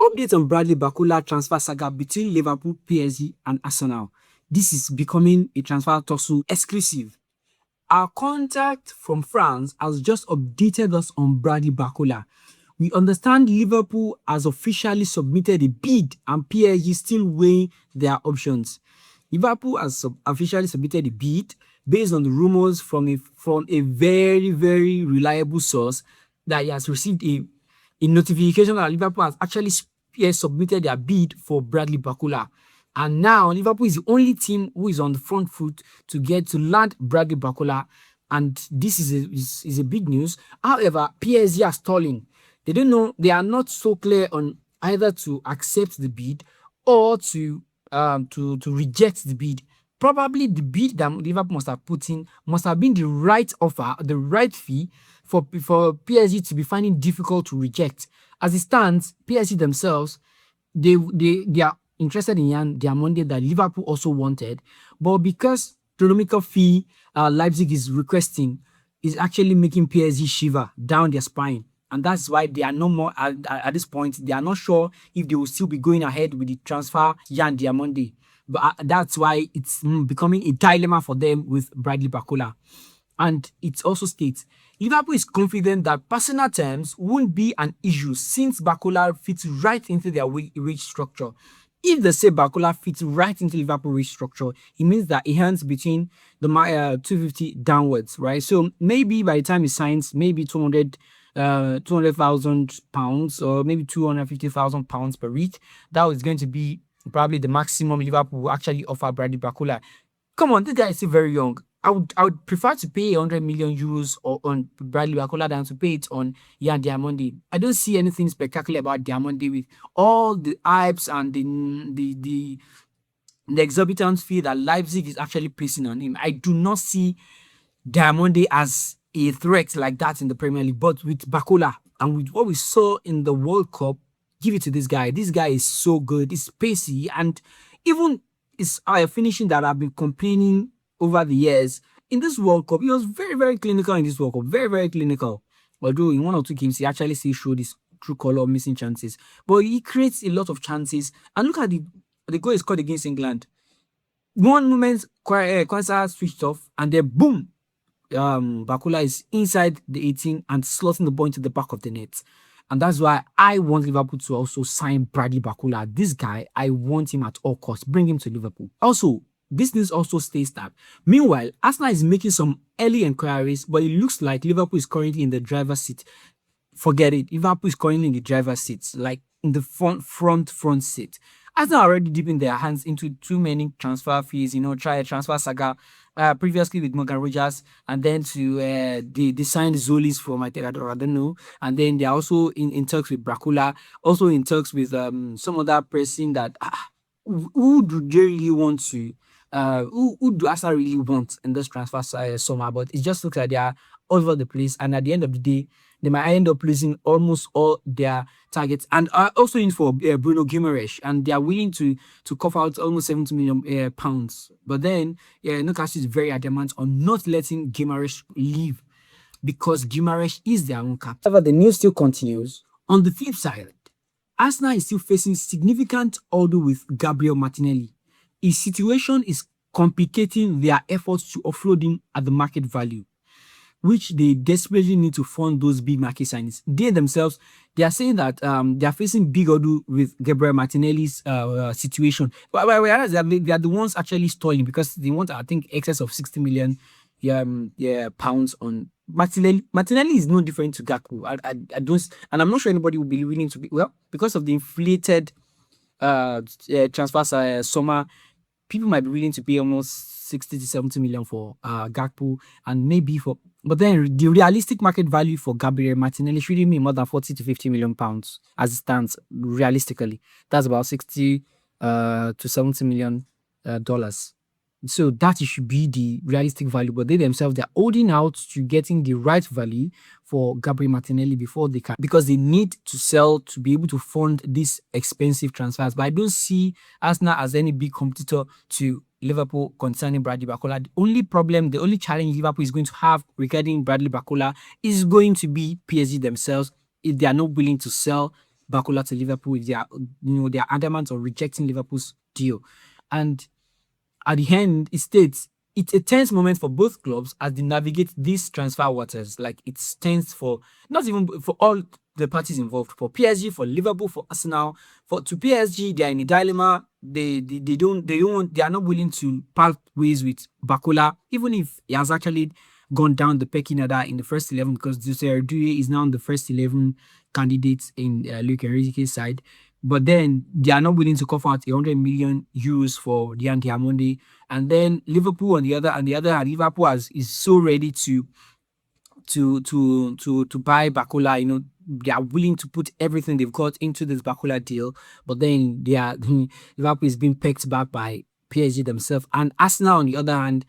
Update on Bradley Barcola transfer saga between Liverpool, PSG, and Arsenal. This is becoming a transfer tussle exclusive. Our contact from France has just updated us on Bradley Barcola. We understand Liverpool has officially submitted a bid and PSG still weighing their options. Liverpool has officially submitted a bid based on the rumors from a very, very reliable source that he has received a notification that Liverpool has actually submitted their bid for Bradley Barcola. And now Liverpool is the only team who is on the front foot to get to land Bradley Barcola. And this is a big news. However, PSG are stalling. They don't know, they are not so clear on either to accept the bid or to reject the bid. Probably the bid that Liverpool must have put in must have been the right offer, the right fee for PSG to be finding difficult to reject. As it stands, PSG themselves, they are interested in Yan Diamonde that Liverpool also wanted, but because the economical fee Leipzig is requesting is actually making PSG shiver down their spine. And that's why they are no more at this point. They are not sure if they will still be going ahead with the transfer Yan Diamonde. But that's why it's becoming a dilemma for them with Bradley Barcola. And it also states Liverpool is confident that personal terms won't be an issue since Barcola fits right into their wage structure. If they say Barcola fits right into Liverpool wage structure, it means that he earns between the 250 downwards, right? So maybe by the time he signs, maybe 200,000 pounds or maybe 250,000 pounds per week. That was going to be probably the maximum Liverpool will actually offer Bradley Barcola. Come on, this guy is still very young. I would prefer to pay 100 million euros on Bradley Barcola than to pay it on Yan Diamonde. I don't see anything spectacular about Diamonde with all the hypes and the exorbitant fee that Leipzig is actually placing on him. I do not see Diamonde as a threat like that in the Premier League, but with Barcola and with what we saw in the World Cup, give it to this guy. This guy is so good. He's pacey, and even his finishing that I've been complaining over the years in this World Cup, he was very, very clinical in this World Cup. Very, very clinical. Although in one or two games, he actually still showed his true color of missing chances. But he creates a lot of chances. And look at the goal he scored against England. One moment, Kwanzaa switched off, and then boom, Barcola is inside the 18 and slotting the ball into the back of the net. And that's why I want Liverpool to also sign Bradley Barcola. This guy, I want him at all costs. Bring him to Liverpool. Also, this news also states that, meanwhile, Arsenal is making some early inquiries, but it looks like Liverpool is currently in the driver's seat. Forget it. Liverpool is currently in the driver's seat, like in the front seat. Arsenal already dipping their hands into too many transfer fees, try a transfer saga previously with Morgan Rogers, and then to they signed Zolis for my Terador, I don't know. And then they're also in talks with Barcola, also in talks with some other person that who do they really want to who do Arsenal really want in this transfer summer? But it just looks like they are all over the place, and at the end of the day, they might end up losing almost all their targets. And are also in for Bruno Guimaraes, and they are willing to cough out almost 70 million pounds. But then, Newcastle is very adamant on not letting Guimaraes leave because Guimaraes is their own captain. However, the news still continues. On the flip side, Arsenal is still facing significant order with Gabriel Martinelli. His situation is complicating their efforts to offload him at the market value, which they desperately need to fund those big market signings. They themselves, they are saying that they are facing big order with Gabriel Martinelli's situation. But whereas they are the ones actually stalling because they want, I think, excess of 60 million pounds on Martinelli. Martinelli is no different to Gakpo. I don't, and I'm not sure anybody will be willing to be, because of the inflated transfer summer. People might be willing to pay almost 60 to 70 million for Gakpo, and maybe but then the realistic market value for Gabriel Martinelli shouldn't be more than 40 to 50 million pounds as it stands realistically. That's about 60 to 70 million dollars. So that should be the realistic value, but they themselves, they're holding out to getting the right value for Gabriel Martinelli before they can, because they need to sell to be able to fund these expensive transfers. But I don't see Arsenal as any big competitor to Liverpool concerning Bradley Barcola. The only problem, the only challenge Liverpool is going to have regarding Bradley Barcola is going to be PSG themselves if they are not willing to sell Barcola to Liverpool if they are, they are adamant on rejecting Liverpool's deal. And at the end, it states it's a tense moment for both clubs as they navigate these transfer waters. Like it's tense for not even for all the parties involved. For PSG, for Liverpool, for Arsenal, for to PSG, they are in a dilemma. They are not willing to part ways with Bakola, even if he has actually gone down the pecking order in the first 11 because Dusser Douye is now on the first 11 candidates in Luke Enrique's side. But then they are not willing to cough out 100 million euros for Deontay Amonde. And then Liverpool on the other hand, Liverpool is so ready to buy Bakula. They are willing to put everything they've got into this Bakula deal, but then they are Liverpool is being pecked back by PSG themselves. And Arsenal, on the other hand,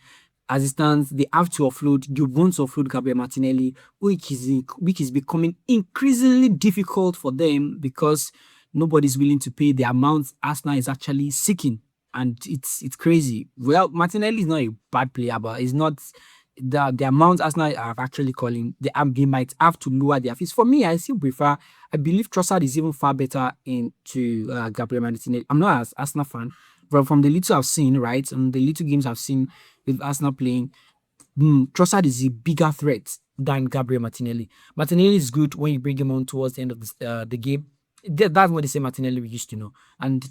as it stands, they have to offload. They want to offload Gabriel Martinelli, which is becoming increasingly difficult for them because nobody's willing to pay the amount Arsenal is actually seeking, and it's crazy. Well, Martinelli is not a bad player, but it's not the amount Arsenal are actually calling. They might have to lower their fees. For me, I still prefer. I believe Trossard is even far better into Gabriel Martinelli. I'm not as Arsenal fan, but from the little I've seen, right, and the little games I've seen with Arsenal playing, Trossard is a bigger threat than Gabriel Martinelli. Martinelli is good when you bring him on towards the end of the game. That's what they say Martinelli we used to know, and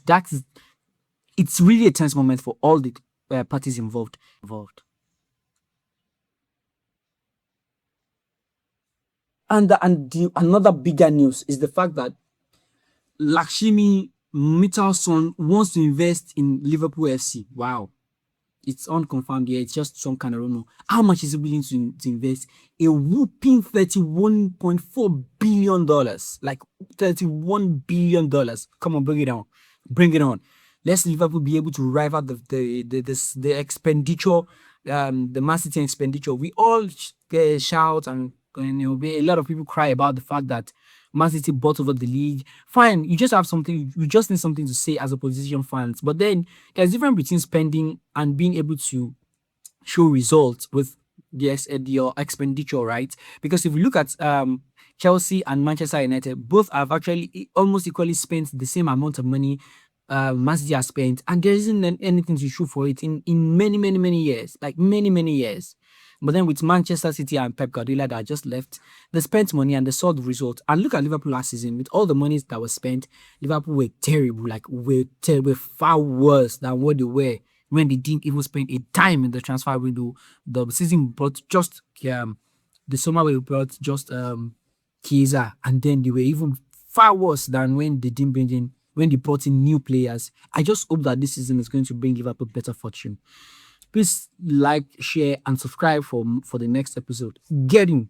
it's really a tense moment for all the parties involved. Another bigger news is the fact that Lakshmi Mittalson wants to invest in Liverpool FC. Wow. It's unconfirmed yet. It's just some kind of rumor. How much is he willing to invest? A whooping $31.4 billion. Like $31 billion. Come on, bring it on. Bring it on. Let's Liverpool be able to rival the expenditure, the Man City expenditure. We all shout and a lot of people cry about the fact that Man City bought over the league. Fine, you just have something. You just need something to say as opposition fans. But then there's a difference between spending and being able to show results with your expenditure, right? Because if we look at Chelsea and Manchester United, both have actually almost equally spent the same amount of money Man City has spent, and there isn't anything to show for it in many years, like many years. But then with Manchester City and Pep Guardiola that just left, they spent money and they saw the result. And look at Liverpool last season with all the monies that was spent. Liverpool were terrible, like were terrible, far worse than what they were when they didn't even spend a dime in the transfer window. The season brought just the summer we brought just Chiesa, and then they were even far worse than when they didn't bring in when they brought in new players. I just hope that this season is going to bring Liverpool better fortune. Please like, share, and subscribe for the next episode. Get in.